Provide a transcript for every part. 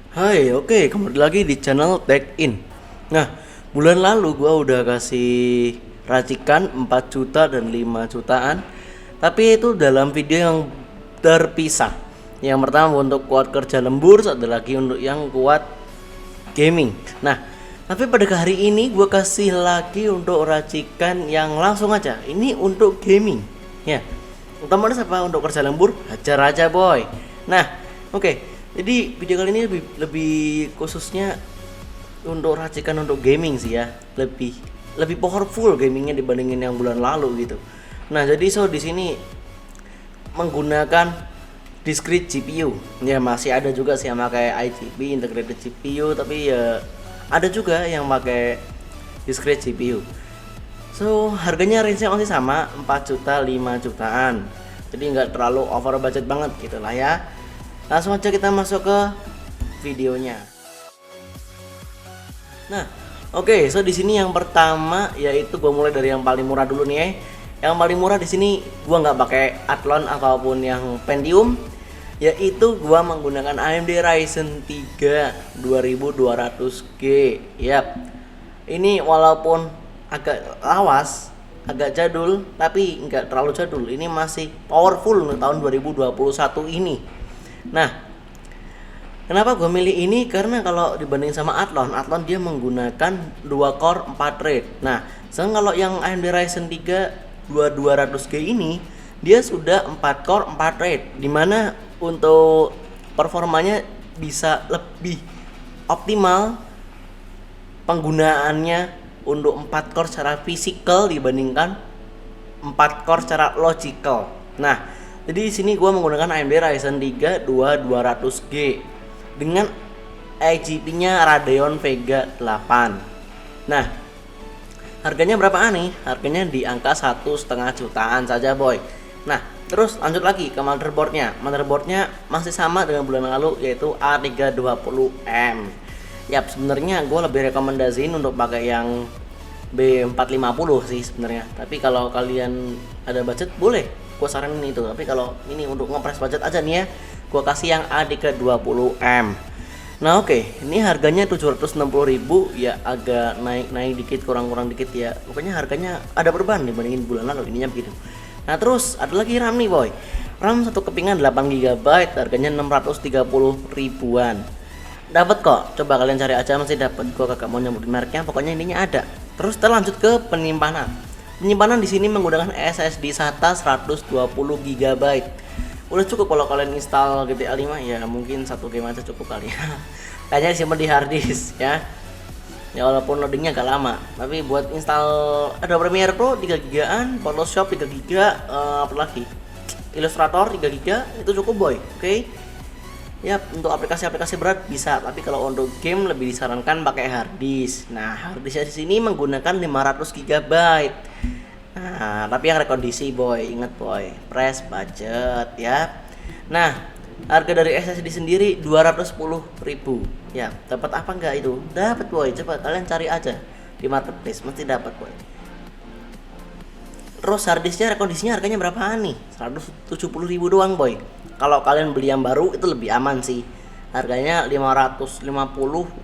Hai, oke, kembali lagi di channel Tech In. Nah, bulan lalu gua udah kasih racikan 4 juta dan 5 jutaan. Tapi itu dalam video yang terpisah. Yang pertama untuk kuat kerja lembur, satu lagi untuk yang kuat gaming. Nah, tapi pada hari ini gua kasih lagi untuk racikan yang langsung aja. Ini untuk gaming. Ya. Otomatis apa untuk kerja lembur? Hajar aja, boy. Nah, oke. Jadi video kali ini lebih khususnya untuk racikan untuk gaming sih ya. Lebih lebih powerful gamingnya dibandingin yang bulan lalu gitu. Nah, jadi di sini menggunakan discrete GPU. Ya masih ada juga sih yang pakai IGP integrated GPU, tapi ya ada juga yang pakai discrete GPU. Harganya range-nya masih sama 4 juta 5 jutaan. Jadi nggak terlalu over budget banget gitu lah ya. Langsung aja kita masuk ke videonya. Nah, oke, di sini yang pertama yaitu gua mulai dari yang paling murah dulu nih ya. Yang paling murah di sini gua nggak pakai Athlon ataupun yang Pentium, yaitu gua menggunakan AMD Ryzen 3 2200G. Yap. Ini walaupun agak lawas, agak jadul, tapi nggak terlalu jadul. Ini masih powerful untuk tahun 2021 ini. Nah, kenapa gue milih ini? Karena kalau dibanding sama Athlon dia menggunakan 2 core 4 thread. Nah, sedangkan kalau yang AMD Ryzen 3 2200G ini dia sudah 4 core 4 thread, dimana untuk performanya bisa lebih optimal penggunaannya untuk 4 core secara fisikal dibandingkan 4 core secara logical. Nah, jadi di sini gua menggunakan AMD Ryzen 3 2200G dengan IGP-nya Radeon Vega 8. Nah, harganya berapaan nih? Harganya di angka 1,5 jutaan saja, boy. Nah, terus lanjut lagi ke motherboardnya. Motherboardnya masih sama dengan bulan lalu, yaitu A320M. Yap, sebenarnya gue lebih rekomendasiin untuk pakai yang B450 sih sebenarnya. Tapi kalau kalian ada budget boleh gue saranin itu, tapi kalau ini untuk ngepres budget aja nih ya, gue kasih yang A320M. Nah oke, ini harganya 760.000 ya, agak naik dikit, kurang dikit ya. Pokoknya harganya ada perubahan dibandingin bulan lalu, ininya begitu. Nah terus ada lagi RAM nih, boy. RAM satu kepingan 8 GB, harganya 630 ribuan. Dapat kok, coba kalian cari aja, masih dapat. Gue kagak mau nyebutin mereknya, pokoknya ininya ada. Terus kita lanjut ke penyimpanan. Penyimpanan di sini menggunakan SSD SATA 120 GB. Udah cukup kalau kalian install GTA 5 ya, mungkin satu game aja cukup kali ya. Kayaknya disimpan di hard disk ya. Ya walaupun loadingnya agak lama, tapi buat install Adobe Premiere Pro 3 GB-an, Photoshop 3 GB, apa lagi? Illustrator 3 GB itu cukup, boy. Oke. Ya, untuk aplikasi-aplikasi berat bisa, tapi kalau untuk game lebih disarankan pakai hard disk. Nah, hard disk di sini menggunakan 500 GB. Nah, tapi yang rekondisi, boy, inget boy, press budget ya. Nah, harga dari SSD sendiri 210.000. Ya, dapat apa enggak itu? Dapat, boy. Coba kalian cari aja di marketplace, mesti dapat, boy. Terus harddisknya rekondisinya harganya berapaan nih? 170.000 doang, boy. Kalau kalian beli yang baru itu lebih aman sih. Harganya 550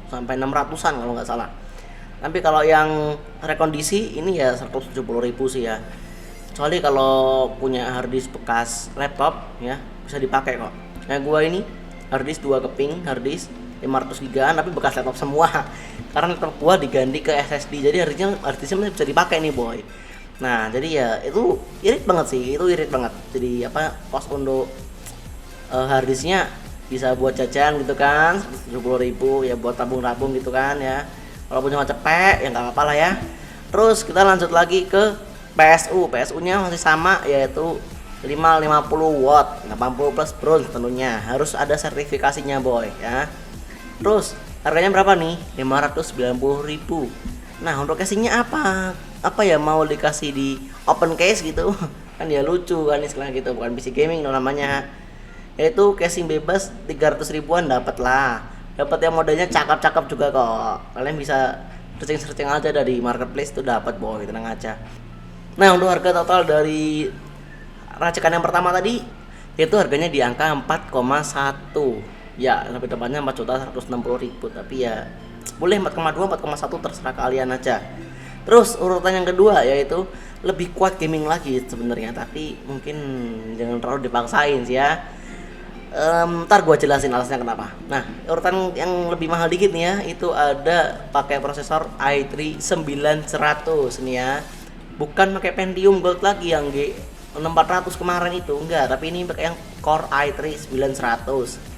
sampai 600-an kalau nggak salah. Tapi kalau yang rekondisi ini ya 170.000 sih ya. Kecuali kalau punya harddisk bekas laptop ya, bisa dipakai kok. Kayak gua ini harddisk 2 keping, harddisk 500 GB tapi bekas laptop semua. Karena laptop gua diganti ke SSD. Jadi harddisknya masih bisa dipakai nih, boy. Nah, jadi ya itu irit banget sih, itu irit banget. Jadi apa, cost untuk harddisknya bisa buat jajan gitu kan, 170.000 ya, buat tabung-tabung gitu kan ya. Walaupun cuma cepet ya nggak apa-apa lah ya. Terus kita lanjut lagi ke PSU nya masih sama, yaitu 550 watt 80 plus bronze, tentunya harus ada sertifikasinya, boy ya. Terus harganya berapa nih? 590.000. Nah, untuk casingnya apa ya, mau dikasih di open case gitu kan ya, lucu kan istilah gitu, bukan PC gaming namanya. Yaitu casing bebas 300 ribuan dapat lah. Dapat yang modelnya cakep-cakep juga kok. Kalian bisa searching aja dari marketplace, itu dapat, boy, tenang aja. Nah, untuk harga total dari racikan yang pertama tadi, itu harganya di angka 4,1. Ya lebih tepatnya 4.160.000, tapi ya boleh 4,2 4,1 terserah kalian aja. Terus urutan yang kedua yaitu lebih kuat gaming lagi sebenarnya, tapi mungkin jangan terlalu dipaksain sih ya. Ntar gue jelasin alasannya kenapa. Nah, urutan yang lebih mahal dikit nih ya, itu ada pakai prosesor i3 9100 nih ya. Bukan pakai Pentium Gold lagi yang G6400 kemarin itu, enggak, tapi ini pakai yang Core i3 9100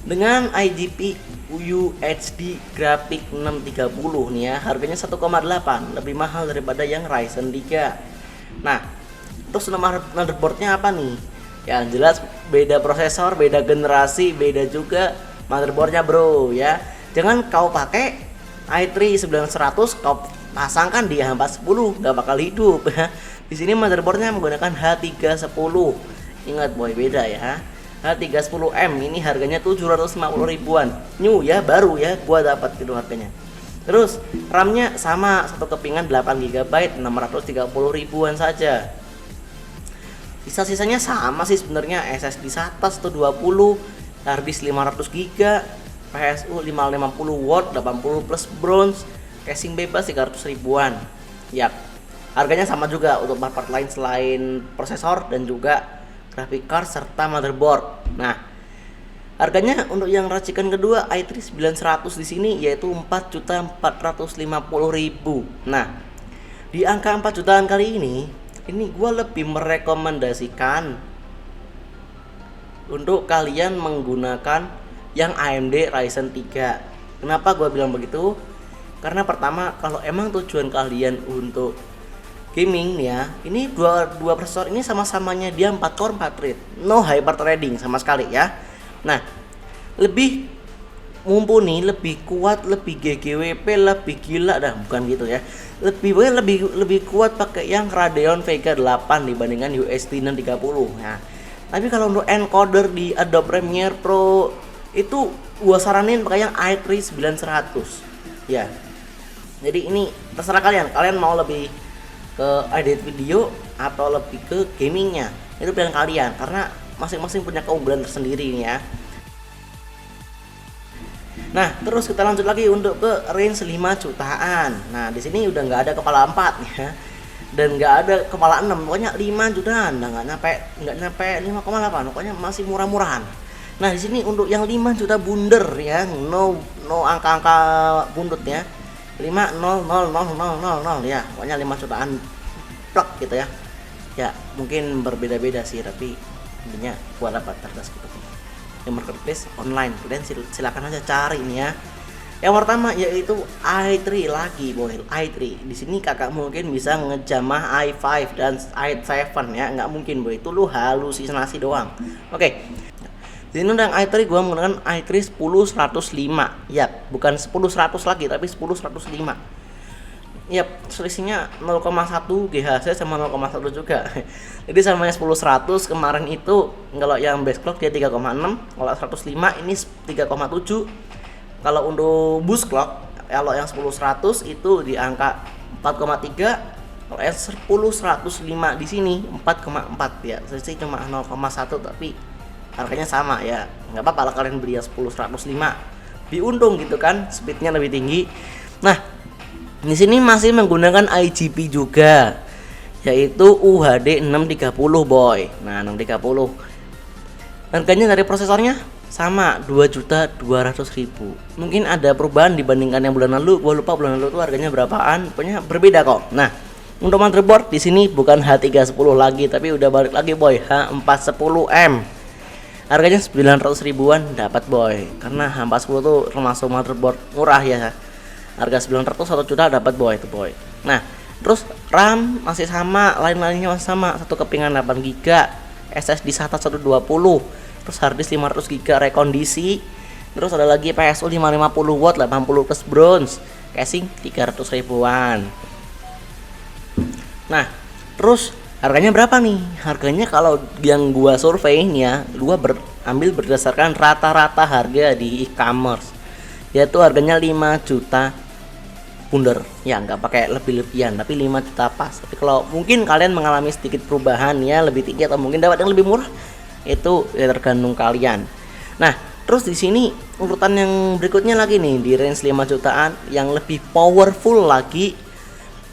dengan IGP UHD grafik 630 nih ya. Harganya 1,8 lebih mahal daripada yang Ryzen 3. Nah, terus nama motherboardnya apa nih? Ya jelas beda prosesor, beda generasi, beda juga motherboardnya bro ya. Jangan kau pakai i3 9100 kau pasangkan di H410, nggak bakal hidup ya. Di sini motherboardnya menggunakan H310. Ingat boy, beda ya. H310M ini harganya 750 ribuan. New ya, baru ya, gua dapat itu harganya. Terus RAM-nya sama, satu kepingan 8 GB 630 ribuan saja. Sisa-sisanya sama sih sebenarnya, SSD SATA 120, harddisk 500 GB, PSU 550 watt 80 plus bronze, casing bebas 300 ribuan. Yap. Harganya sama juga untuk part-part lain selain prosesor dan juga graphic card serta motherboard. Nah, harganya untuk yang racikan kedua i3 9100 di sini yaitu 4.450.000. Nah, di angka 4 jutaan kali ini gue lebih merekomendasikan untuk kalian menggunakan yang AMD Ryzen 3. Kenapa gue bilang begitu? Karena pertama, kalau emang tujuan kalian untuk gaming ya, ini dua prosesor ini sama-samanya dia 4 core 4 thread, no hyper threading sama sekali ya. Nah, lebih mumpuni, lebih kuat, lebih GGWP, lebih gila dah, bukan gitu ya. Lebih kuat pakai yang Radeon Vega 8 dibandingkan UHD 630. Nah, tapi kalau untuk encoder di Adobe Premiere Pro itu gua saranin pakai yang i3 9100. Ya. Jadi ini terserah kalian mau lebih ke edit video atau lebih ke gamingnya. Itu pilihan kalian karena masing-masing punya keunggulan tersendiri nih ya. Nah, terus kita lanjut lagi untuk ke range 5 jutaan. Nah, di sini udah nggak ada kepala 4 ya. Dan nggak ada kepala 6, pokoknya 5 jutaan. Nah, nggak nyampe 5,8, pokoknya masih murah-murahan. Nah, di sini untuk yang 5 juta bunder ya, no angka-angka bundut ya. 5,00000 ya, pokoknya 5 jutaan plak gitu ya. Ya, mungkin berbeda-beda sih, tapi intinya gua dapat terdas gitu. Marketplace online, kalian silakan aja cari nih ya. Yang pertama yaitu i3 lagi boy, i3. Di sini kakak mungkin bisa ngejamah i5 dan i7 ya, nggak mungkin boy, itu lu halusinasi doang. Oke. Di sini udah i3 gua menggunakan i3 10105. Ya, bukan 10100 lagi tapi 10105. Yap, selisihnya 0,1 GHz sama 0,1 juga. Jadi sama yang 10100 kemarin itu kalau yang base clock dia 3,6, kalau 105 ini 3,7. Kalau untuk boost clock kalau yang 10100 itu di angka 4,3, kalau yang 10105 di sini 4,4 ya. Selisih cuma 0,1 tapi harganya sama ya. Enggak apa-apa kalian beli yang 10105. Diuntung gitu kan, speednya lebih tinggi. Nah, di sini masih menggunakan IGP juga, yaitu UHD 630 boy. Nah, 630. Harganya dari prosesornya sama 2.200.000. Mungkin ada perubahan dibandingkan yang bulan lalu. Gua lupa bulan lalu tuh harganya berapaan. Pokoknya berbeda kok. Nah, untuk motherboard di sini bukan H310 lagi, tapi udah balik lagi boy, H410M. Harganya 900 ribuan dapat boy. Karena H410 tuh termasuk motherboard murah ya. Harga 900 1 juta dapat boy itu boy. Nah, terus RAM masih sama, lain-lainnya masih sama, satu kepingan 8 GB, SSD SATA 120, terus harddisk 500 GB rekondisi, terus ada lagi PSU 550 watt 80 plus bronze, casing 300 ribuan. Nah, terus harganya berapa nih? Harganya kalau yang gua survei nih ya, gua ambil berdasarkan rata-rata harga di e-commerce, yaitu harganya 5 juta bunder ya, nggak pakai lebih-lebihan tapi 5 juta pas. Tapi kalau mungkin kalian mengalami sedikit perubahan ya, lebih tinggi atau mungkin dapat yang lebih murah, itu ya tergantung kalian. Nah, terus di sini urutan yang berikutnya lagi nih di range 5 jutaan yang lebih powerful lagi,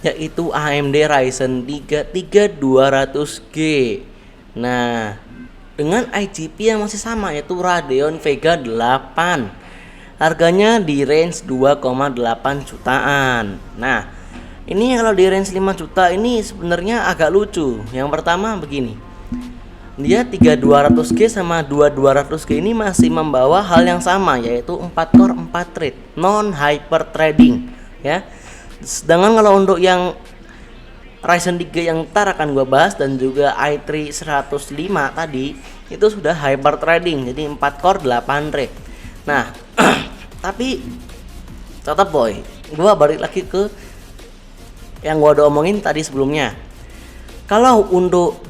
yaitu AMD Ryzen 3 3200G. Nah, dengan IGP yang masih sama, yaitu Radeon Vega 8. Harganya di range 2,8 jutaan. Nah, ini kalau di range 5 juta ini sebenarnya agak lucu. Yang pertama begini, dia 3200G sama 2200G ini masih membawa hal yang sama, yaitu 4 core 4 thread non hyper threading ya. Sedangkan kalau untuk yang Ryzen 3 yang ntar akan gua bahas dan juga i3 105 tadi itu sudah hyper threading, jadi 4 core 8 thread. Nah, tapi tetap boy, gua balik lagi ke yang gua udah omongin tadi sebelumnya. Kalau untuk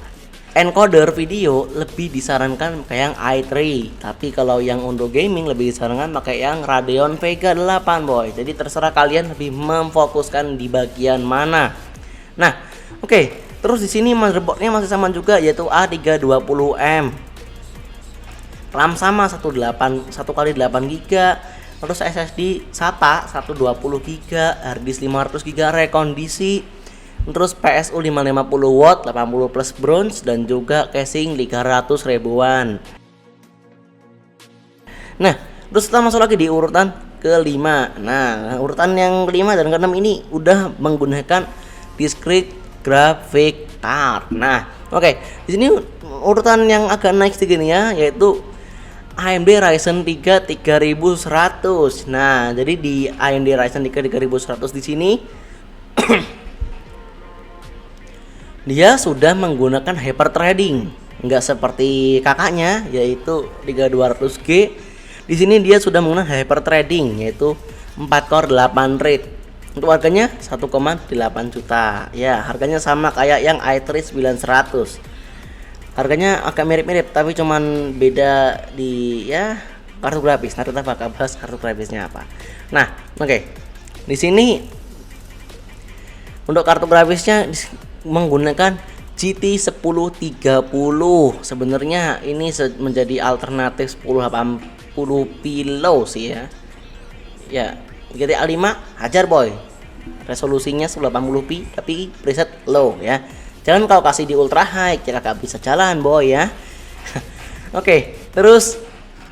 encoder video lebih disarankan pakai yang i3, tapi kalau yang untuk gaming lebih disarankan pakai yang Radeon Vega 8 boy. Jadi terserah kalian lebih memfokuskan di bagian mana. Nah, oke. Terus di sini motherboardnya masih sama juga, yaitu A320M. RAM sama 1x8 GB. Terus SSD SATA 120 GB, harddisk 500 GB rekondisi. Terus PSU 550 watt 80 plus bronze dan juga casing 300 ribuan. Nah, terus kita masuk lagi di urutan kelima. Nah, urutan yang kelima dan keenam ini udah menggunakan discrete graphic card. Nah, oke. Di sini urutan yang agak naik sedikit ya, yaitu AMD Ryzen 3 3100. Nah, jadi di AMD Ryzen 3 3100 di sini dia sudah menggunakan hyper threading, nggak seperti kakaknya yaitu 3200G. Di sini dia sudah menggunakan hyper threading, yaitu 4 core 8 thread. Untuk harganya 1,8 juta. Ya, harganya sama kayak yang i3 9100. Harganya agak mirip-mirip, tapi cuman beda di ya kartu grafis. Nanti kita bakal bahas kartu grafisnya apa. Nah, oke. Di sini untuk kartu grafisnya menggunakan GT 1030. Sebenarnya ini menjadi alternatif 1080 Pilow sih ya. Ya, GTA 5 hajar boy. Resolusinya 1080p tapi preset low ya. Jangan kau kasih di ultra high, ya gak bisa jalan boy ya. Oke, terus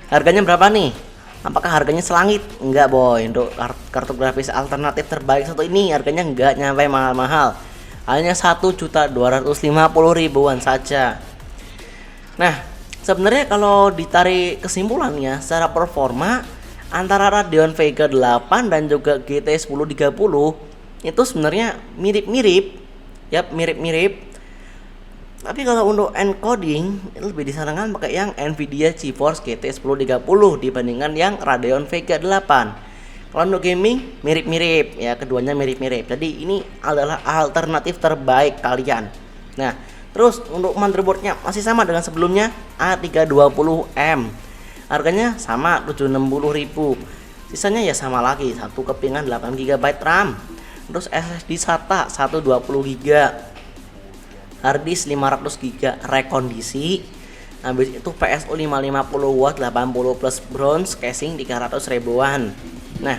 harganya berapa nih? Apakah harganya selangit? Enggak boy. Untuk kartu grafis alternatif terbaik satu ini harganya enggak nyampe mahal-mahal. Hanya 1.250.000-an saja. Nah, sebenarnya kalau ditarik kesimpulannya secara performa antara Radeon Vega 8 dan juga GT 1030 itu sebenarnya mirip-mirip. Yap, mirip-mirip. Tapi kalau untuk encoding lebih disarankan pakai yang Nvidia GeForce GT 1030 dibandingkan yang Radeon Vega 8. Kalau untuk gaming mirip-mirip ya, keduanya mirip-mirip. Jadi ini adalah alternatif terbaik kalian. Nah, terus untuk motherboardnya masih sama dengan sebelumnya, A320M. Harganya sama 760.000. Sisanya ya sama lagi, satu kepingan 8 GB RAM. Terus SSD SATA 120 GB. Harddisk 500 GB rekondisi. Habis itu PSU 550 watt 80 plus bronze, casing 300 ribuan. Nah,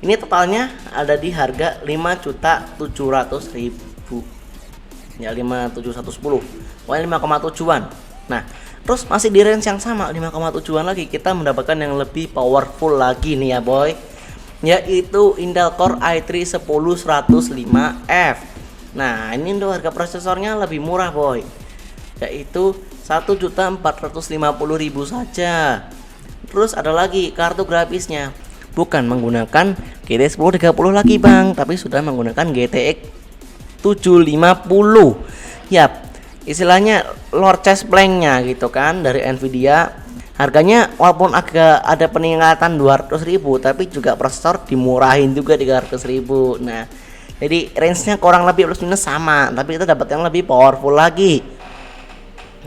ini totalnya ada di harga 5.700.000. Ya 5.710. Pokoknya 5,7-an. Nah, terus masih di range yang sama 5,7-an lagi kita mendapatkan yang lebih powerful lagi nih ya boy, yaitu Intel Core i3 10105F. Nah, ini untuk harga prosesornya lebih murah boy, yaitu 1.450.000 saja. Terus ada lagi kartu grafisnya, bukan menggunakan GT 1030 lagi bang, tapi sudah menggunakan GTX 750. Yap, istilahnya Lord chest planknya gitu kan dari Nvidia. Harganya walaupun agak ada peningkatan 200.000, tapi juga prosesor dimurahin juga 300.000. Nah, jadi range-nya kurang lebih plus minus sama, tapi kita dapat yang lebih powerful lagi.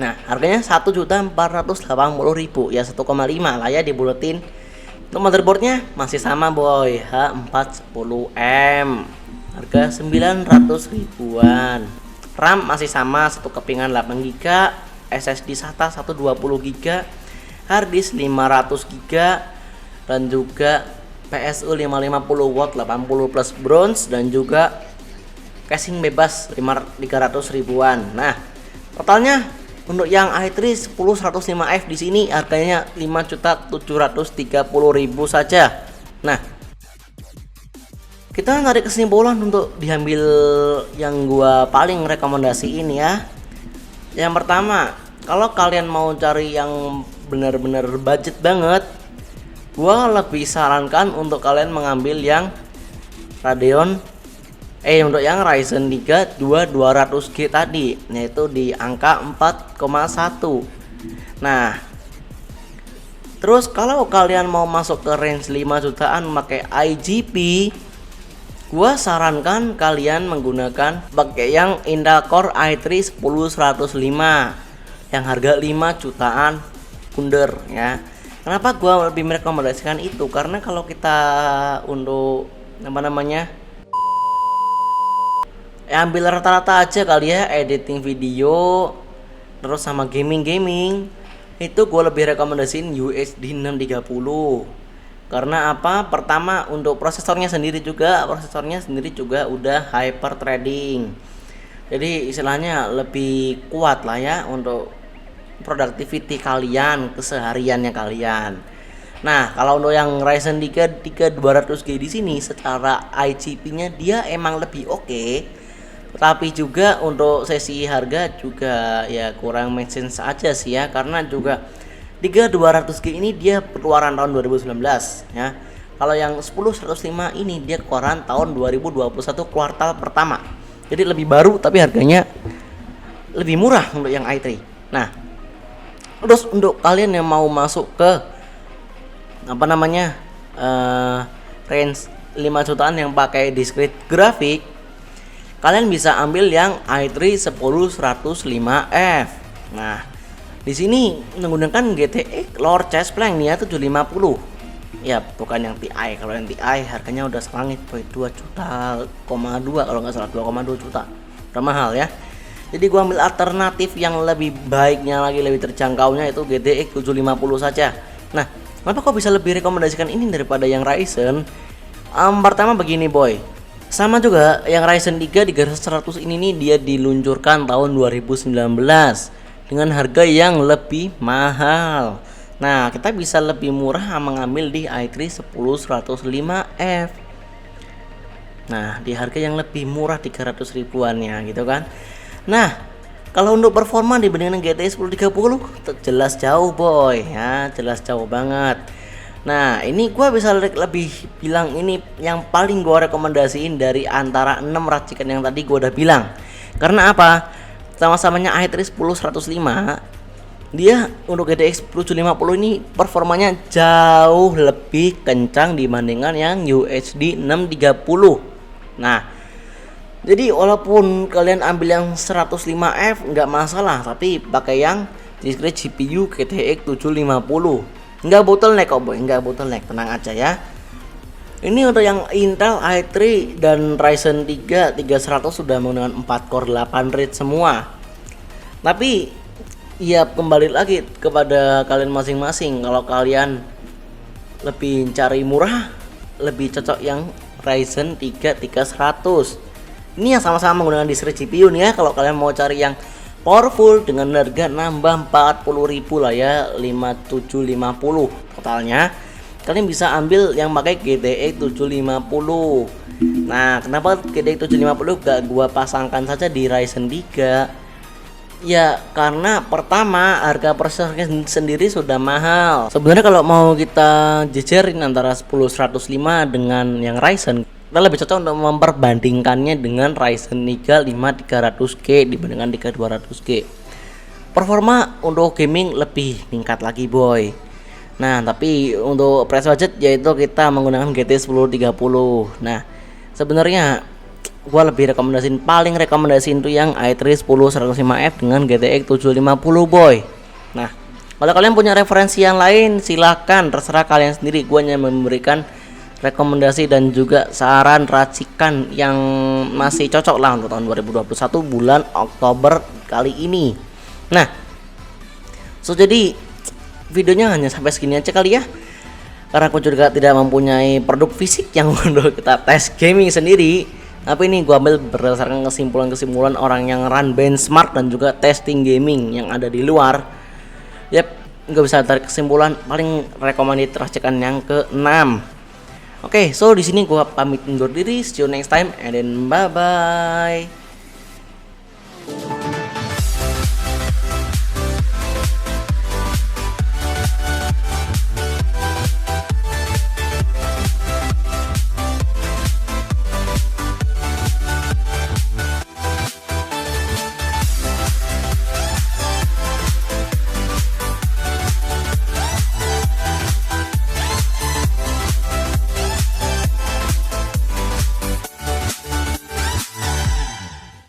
Nah, harganya 1.480.000 ya 1,5 lah ya dibuletin. Untuk motherboardnya masih sama boy, H410M. Harga 900 ribuan. RAM masih sama, satu kepingan 8 GB, SSD SATA 120 GB. harddisk 500 GB dan juga PSU 550 watt 80 plus bronze dan juga casing bebas 300 ribuan. Nah, totalnya untuk yang i3 10105F di sini harganya 5.730.000 saja. Nah, kita narik kesimpulan untuk diambil yang gua paling rekomendasiin ya. Yang pertama, kalau kalian mau cari yang benar-benar budget banget, gua lebih sarankan untuk kalian mengambil yang untuk yang Ryzen 3 200G tadi, yaitu di angka 4,1. Nah, terus kalau kalian mau masuk ke range 5 jutaan pakai IGP, gua sarankan kalian menggunakan pakai yang Intel Core i3 10105 yang harga 5 jutaan under ya. Kenapa gua lebih merekomendasikan itu? Karena kalau kita untuk ambil rata-rata aja kali ya, editing video terus sama gaming itu gue lebih rekomendasiin UHD 630. Karena apa? Pertama, untuk prosesornya sendiri juga udah hyper threading, jadi istilahnya lebih kuat lah ya untuk productivity kalian, kesehariannya kalian. Nah, kalau untuk yang Ryzen 3 200G di sini secara IGP-nya dia emang lebih oke. Tapi juga untuk sesi harga juga ya kurang make sense aja sih ya, karena juga 3200G ini dia keluaran tahun 2019 ya. Kalau yang 10105 ini dia keluaran tahun 2021 kuartal pertama. Jadi lebih baru tapi harganya lebih murah untuk yang i3. Nah, terus untuk kalian yang mau masuk ke range 5 jutaan yang pakai discrete grafik, kalian bisa ambil yang i3 10105F. Nah, di sini menggunakan GTX Lord Chest Plank nih ya 750. Ya, bukan yang TI. Kalau yang TI harganya udah selangit boy, 2,2 kalau nggak salah, 2,2 juta. Udah mahal ya. Jadi gua ambil alternatif yang lebih baiknya lagi, lebih terjangkaunya, itu GTX 750 saja. Nah, kenapa kok bisa lebih rekomendasikan ini daripada yang Ryzen? Pertama begini boy, sama juga yang Ryzen 3 3100 ini nih dia diluncurkan tahun 2019 dengan harga yang lebih mahal. Nah, kita bisa lebih murah mengambil di i3 10105F. Nah, di harga yang lebih murah 300 ribuannya gitu kan. Nah, kalau untuk performa dibandingkan GTX 1030 jelas jauh boy ya, jelas jauh banget. Nah, ini gua bisa lebih bilang ini yang paling gua rekomendasiin dari antara 6 racikan yang tadi gua udah bilang. Karena apa? Sama-samanya i3 10105, dia untuk GTX 750 ini performanya jauh lebih kencang dibandingkan yang UHD 630. Nah, jadi walaupun kalian ambil yang 105F nggak masalah, tapi pakai yang discrete GPU GTX 750. Nggak bottleneck kok boy, nggak bottleneck, tenang aja ya. Ini untuk yang Intel i3 dan Ryzen 3 3100 sudah menggunakan 4 core 8 thread semua. Tapi ya kembali lagi kepada kalian masing-masing. Kalau kalian lebih cari murah, lebih cocok yang Ryzen 3 3100. Ini yang sama-sama menggunakan discrete GPU nih ya. Kalau kalian mau cari yang powerful dengan harga nambah 40.000 lah ya, 5750 totalnya, kalian bisa ambil yang pakai GTX 750. Nah, kenapa GTX 750 gak gua pasangkan saja di Ryzen 3? Ya karena pertama harga prosesornya sendiri sudah mahal. Sebenarnya kalau mau kita jejerin antara 10105 dengan yang Ryzen, kita lebih cocok untuk memperbandingkannya dengan Ryzen 3 5300G dibandingkan 3200G. Performa untuk gaming lebih meningkat lagi boy. Nah, tapi untuk price budget yaitu kita menggunakan GT 1030. Nah, sebenarnya gua lebih paling rekomendasiin tuh yang i3 10105F dengan GTX 750 boy. Nah, kalau kalian punya referensi yang lain silahkan, terserah kalian sendiri. Gua hanya memberikan rekomendasi dan juga saran racikan yang masih cocok lah untuk tahun 2021 bulan Oktober kali ini. Nah, jadi videonya hanya sampai segini aja kali ya, karena aku juga tidak mempunyai produk fisik yang untuk kita tes gaming sendiri. Tapi ini gua ambil berdasarkan kesimpulan-kesimpulan orang yang run benchmark dan juga testing gaming yang ada di luar. Yap, nggak bisa tarik kesimpulan, paling recommended racikan yang ke-6. Oke, so di sini gua pamit undur diri. See you next time and then bye bye.